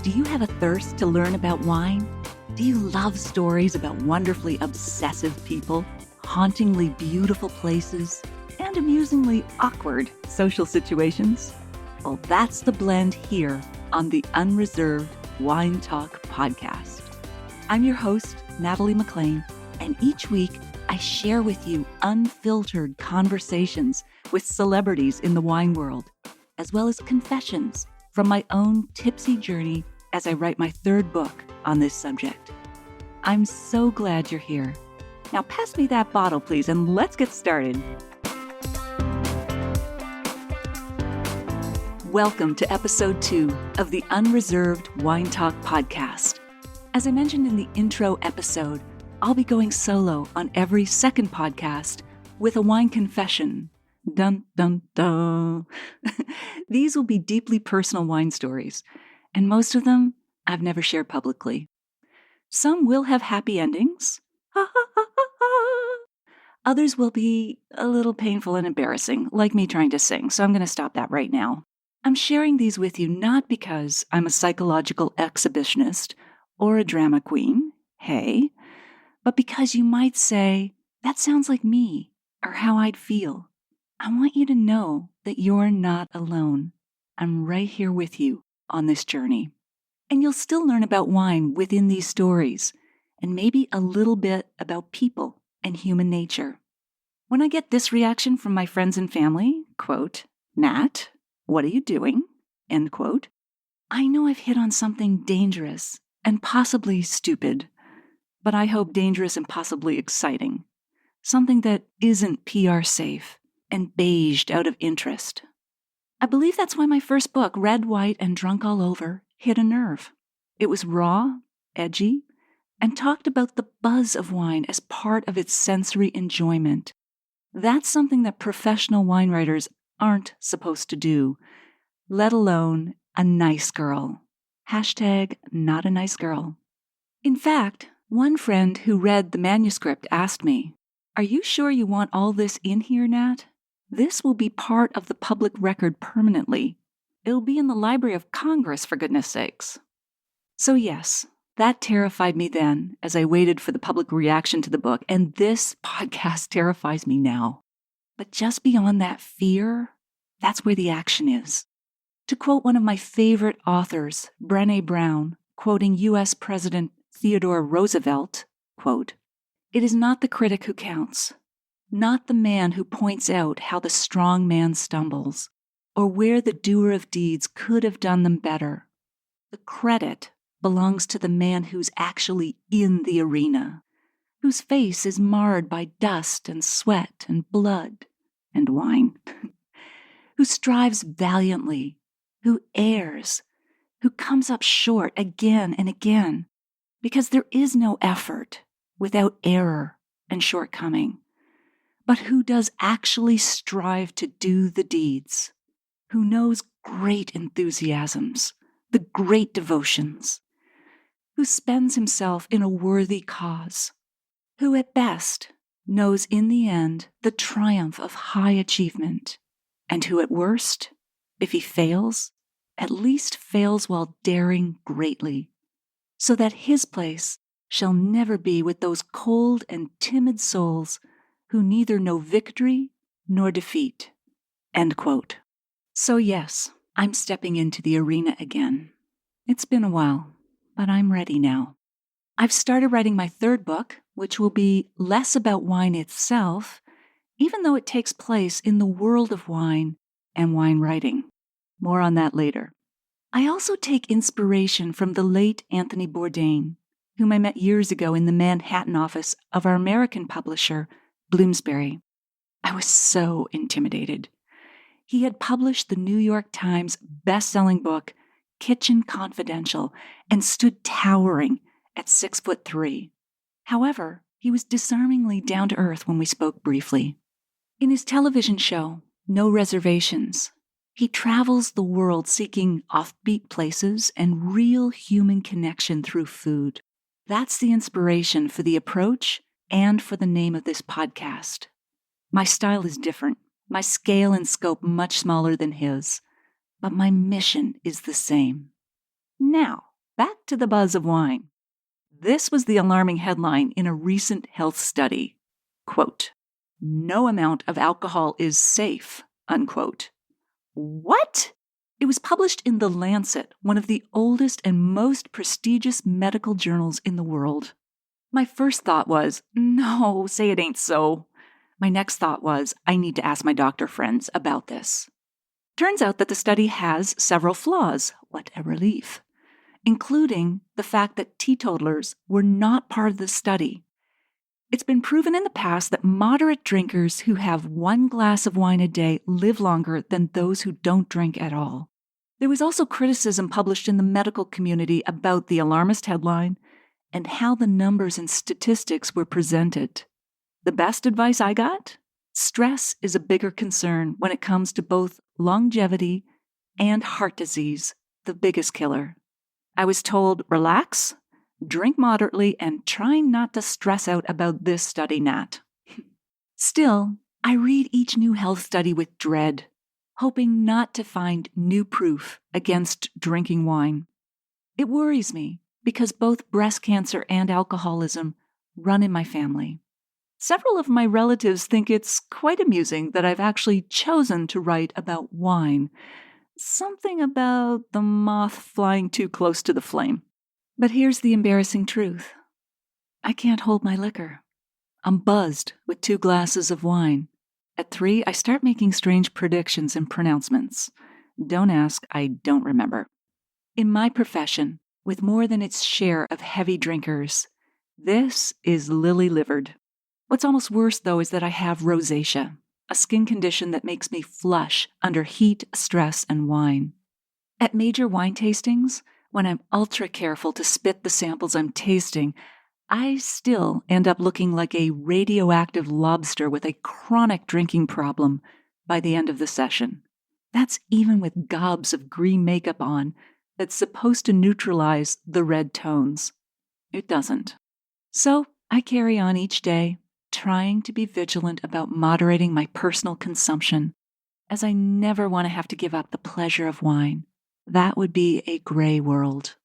Do you have a thirst to learn about wine? Do you love stories about wonderfully obsessive people, hauntingly beautiful places, and amusingly awkward social situations? Well, that's the blend here on the Unreserved Wine Talk podcast. I'm your host, Natalie McLean, and each week I share with you unfiltered conversations with celebrities in the wine world, as well as confessions from my own tipsy journey as I write my third book on this subject. I'm so glad you're here. Now pass me that bottle, please, and let's get started. Welcome to episode 2 of the Unreserved Wine Talk podcast. As I mentioned in the intro episode, I'll be going solo on every second podcast with a wine confession. Dun, dun, dun. These will be deeply personal wine stories, and most of them I've never shared publicly. Some will have happy endings. Others will be a little painful and embarrassing, like me trying to sing, so I'm going to stop that right now. I'm sharing these with you not because I'm a psychological exhibitionist or a drama queen, hey, but because you might say, that sounds like me, or how I'd feel. I want you to know that you're not alone. I'm right here with you on this journey. And you'll still learn about wine within these stories, and maybe a little bit about people and human nature. When I get this reaction from my friends and family, quote, Nat, what are you doing? End quote. I know I've hit on something dangerous and possibly stupid, but I hope dangerous and possibly exciting. Something that isn't PR safe and beiged out of interest. I believe that's why my first book, Red, White, and Drunk All Over, hit a nerve. It was raw, edgy, and talked about the buzz of wine as part of its sensory enjoyment. That's something that professional wine writers aren't supposed to do, let alone a nice girl. Hashtag not a nice girl. In fact, one friend who read the manuscript asked me, "Are you sure you want all this in here, Nat? This will be part of the public record permanently. It'll be in the Library of Congress, for goodness sakes." So yes, that terrified me then as I waited for the public reaction to the book, and this podcast terrifies me now. But just beyond that fear, that's where the action is. To quote one of my favorite authors, Brené Brown, quoting U.S. President Theodore Roosevelt, quote, "It is not the critic who counts, not the man who points out how the strong man stumbles, or where the doer of deeds could have done them better. The credit belongs to the man who's actually in the arena, whose face is marred by dust and sweat and blood and wine, who strives valiantly, who errs, who comes up short again and again, because there is no effort without error and shortcoming, but who does actually strive to do the deeds, who knows great enthusiasms, the great devotions, who spends himself in a worthy cause, who at best knows in the end the triumph of high achievement, and who at worst, if he fails, at least fails while daring greatly, so that his place shall never be with those cold and timid souls who neither know victory nor defeat." End quote. So yes, I'm stepping into the arena again. It's been a while, but I'm ready now. I've started writing my third book, which will be less about wine itself, even though it takes place in the world of wine and wine writing. More on that later. I also take inspiration from the late Anthony Bourdain, whom I met years ago in the Manhattan office of our American publisher, Bloomsbury. I was so intimidated. He had published the New York Times best-selling book, Kitchen Confidential, and stood towering at 6'3". However, he was disarmingly down-to-earth when we spoke briefly. In his television show, No Reservations, he travels the world seeking offbeat places and real human connection through food. That's the inspiration for the approach and for the name of this podcast. My style is different, my scale and scope much smaller than his, but my mission is the same. Now, back to the buzz of wine. This was the alarming headline in a recent health study. Quote, "No amount of alcohol is safe," unquote. What? It was published in The Lancet, one of the oldest and most prestigious medical journals in the world. My first thought was, no, say it ain't so. My next thought was, I need to ask my doctor friends about this. Turns out that the study has several flaws, what a relief, including the fact that teetotalers were not part of the study. It's been proven in the past that moderate drinkers who have 1 glass of wine a day live longer than those who don't drink at all. There was also criticism published in the medical community about the alarmist headline and how the numbers and statistics were presented. The best advice I got? Stress is a bigger concern when it comes to both longevity and heart disease, the biggest killer. I was told, relax, drink moderately, and try not to stress out about this study, Nat. Still, I read each new health study with dread, hoping not to find new proof against drinking wine. It worries me because both breast cancer and alcoholism run in my family. Several of my relatives think it's quite amusing that I've actually chosen to write about wine. Something about the moth flying too close to the flame. But here's the embarrassing truth. I can't hold my liquor. I'm buzzed with 2 glasses of wine. At 3, I start making strange predictions and pronouncements. Don't ask, I don't remember. In my profession, with more than its share of heavy drinkers, this is lily-livered. What's almost worse, though, is that I have rosacea, a skin condition that makes me flush under heat, stress, and wine. At major wine tastings, when I'm ultra careful to spit the samples I'm tasting, I still end up looking like a radioactive lobster with a chronic drinking problem by the end of the session. That's even with gobs of green makeup on that's supposed to neutralize the red tones. It doesn't. So I carry on each day, trying to be vigilant about moderating my personal consumption, as I never want to have to give up the pleasure of wine. That would be a gray world.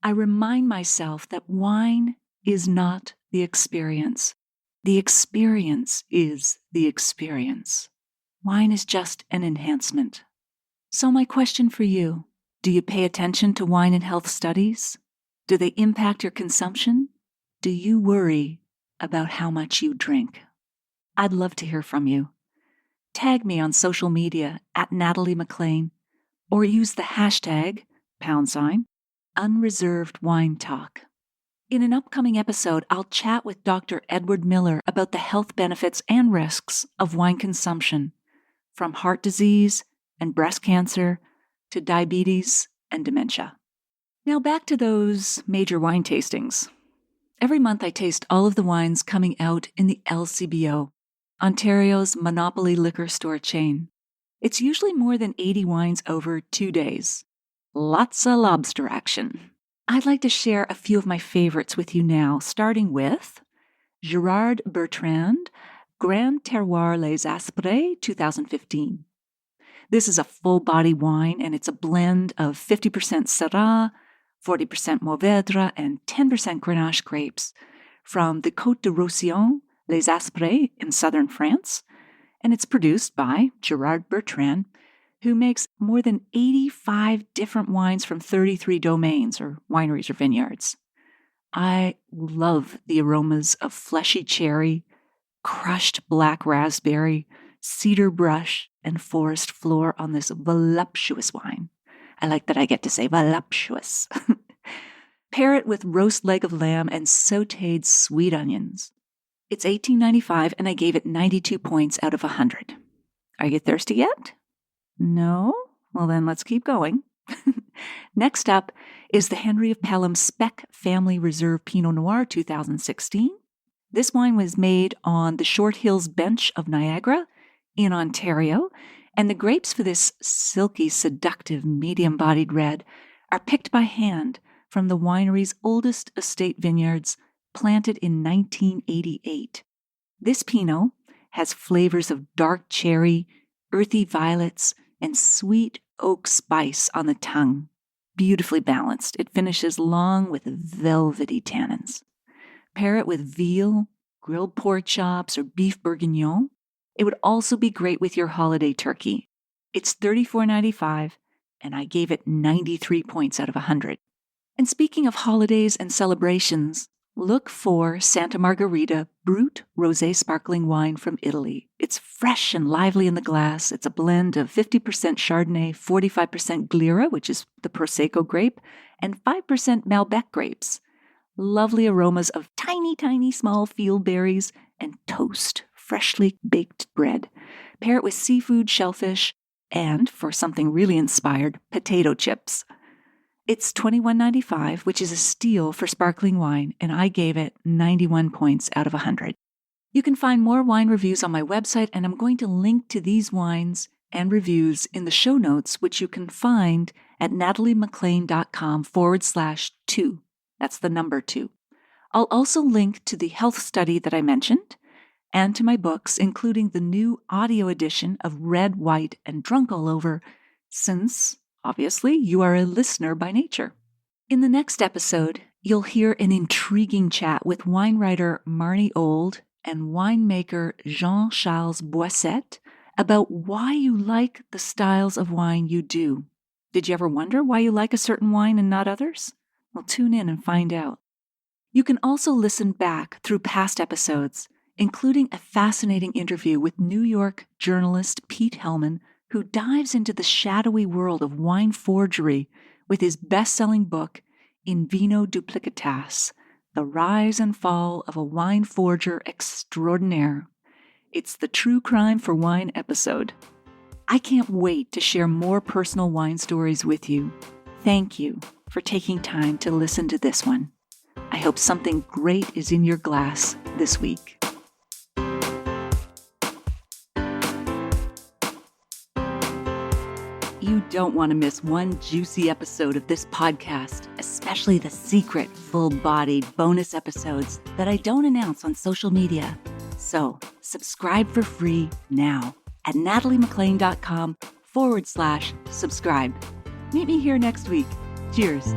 I remind myself that wine is not the experience. The experience is the experience. Wine is just an enhancement. So my question for you, do you pay attention to wine and health studies? Do they impact your consumption? Do you worry about how much you drink? I'd love to hear from you. Tag me on social media at Natalie McLean or use the hashtag #Unreserved Wine Talk. In an upcoming episode, I'll chat with Dr. Edward Miller about the health benefits and risks of wine consumption, from heart disease and breast cancer to diabetes and dementia. Now back to those major wine tastings. Every month I taste all of the wines coming out in the LCBO, Ontario's monopoly liquor store chain. It's usually more than 80 wines over 2 days. Lots of lobster action. I'd like to share a few of my favorites with you now, starting with Gerard Bertrand, Grand Terroir Les Asprés 2015. This is a full-body wine, and it's a blend of 50% Syrah, 40% Mourvèdre, and 10% Grenache grapes from the Côte de Roussillon, Les Asprés in southern France, and it's produced by Gerard Bertrand, who makes more than 85 different wines from 33 domains, or wineries or vineyards. I love the aromas of fleshy cherry, crushed black raspberry, cedar brush, and forest floor on this voluptuous wine. I like that I get to say voluptuous. Pair it with roast leg of lamb and sautéed sweet onions. It's $18.95, and I gave it 92 points out of 100. Are you thirsty yet? No? Well, then let's keep going. Next up is the Henry of Pelham Spec Family Reserve Pinot Noir 2016. This wine was made on the Short Hills Bench of Niagara in Ontario, and the grapes for this silky, seductive, medium-bodied red are picked by hand from the winery's oldest estate vineyards, planted in 1988. This Pinot has flavors of dark cherry, earthy violets, and sweet oak spice on the tongue. beautifully balanced. It finishes long with velvety tannins. Pair it with veal, grilled pork chops, or beef bourguignon. It would also be great with your holiday turkey. It's $34.95, and I gave it 93 points out of 100. And speaking of holidays and celebrations, look for Santa Margherita Brut Rosé Sparkling Wine from Italy. It's fresh and lively in the glass. It's a blend of 50% Chardonnay, 45% Glera, which is the Prosecco grape, and 5% Malbec grapes. Lovely aromas of tiny, tiny small field berries and toast, freshly baked bread. Pair it with seafood, shellfish, and, for something really inspired, potato chips. It's $21.95, which is a steal for sparkling wine, and I gave it 91 points out of 100. You can find more wine reviews on my website, and I'm going to link to these wines and reviews in the show notes, which you can find at nataliemclean.com/2. That's the number 2. I'll also link to the health study that I mentioned and to my books, including the new audio edition of Red, White, and Drunk All Over, since, obviously, you are a listener by nature. In the next episode, you'll hear an intriguing chat with wine writer Marnie Old and winemaker Jean-Charles Boisset about why you like the styles of wine you do. Did you ever wonder why you like a certain wine and not others? Well, tune in and find out. You can also listen back through past episodes, including a fascinating interview with New York journalist Pete Hellman, who dives into the shadowy world of wine forgery with his best-selling book, In Vino Duplicatas, The Rise and Fall of a Wine Forger Extraordinaire. It's the True Crime for Wine episode. I can't wait to share more personal wine stories with you. Thank you for taking time to listen to this one. I hope something great is in your glass this week. You don't want to miss one juicy episode of this podcast, especially the secret, full-bodied bonus episodes that I don't announce on social media. So, subscribe for free now at nataliemclean.com/subscribe. Meet me here next week. Cheers.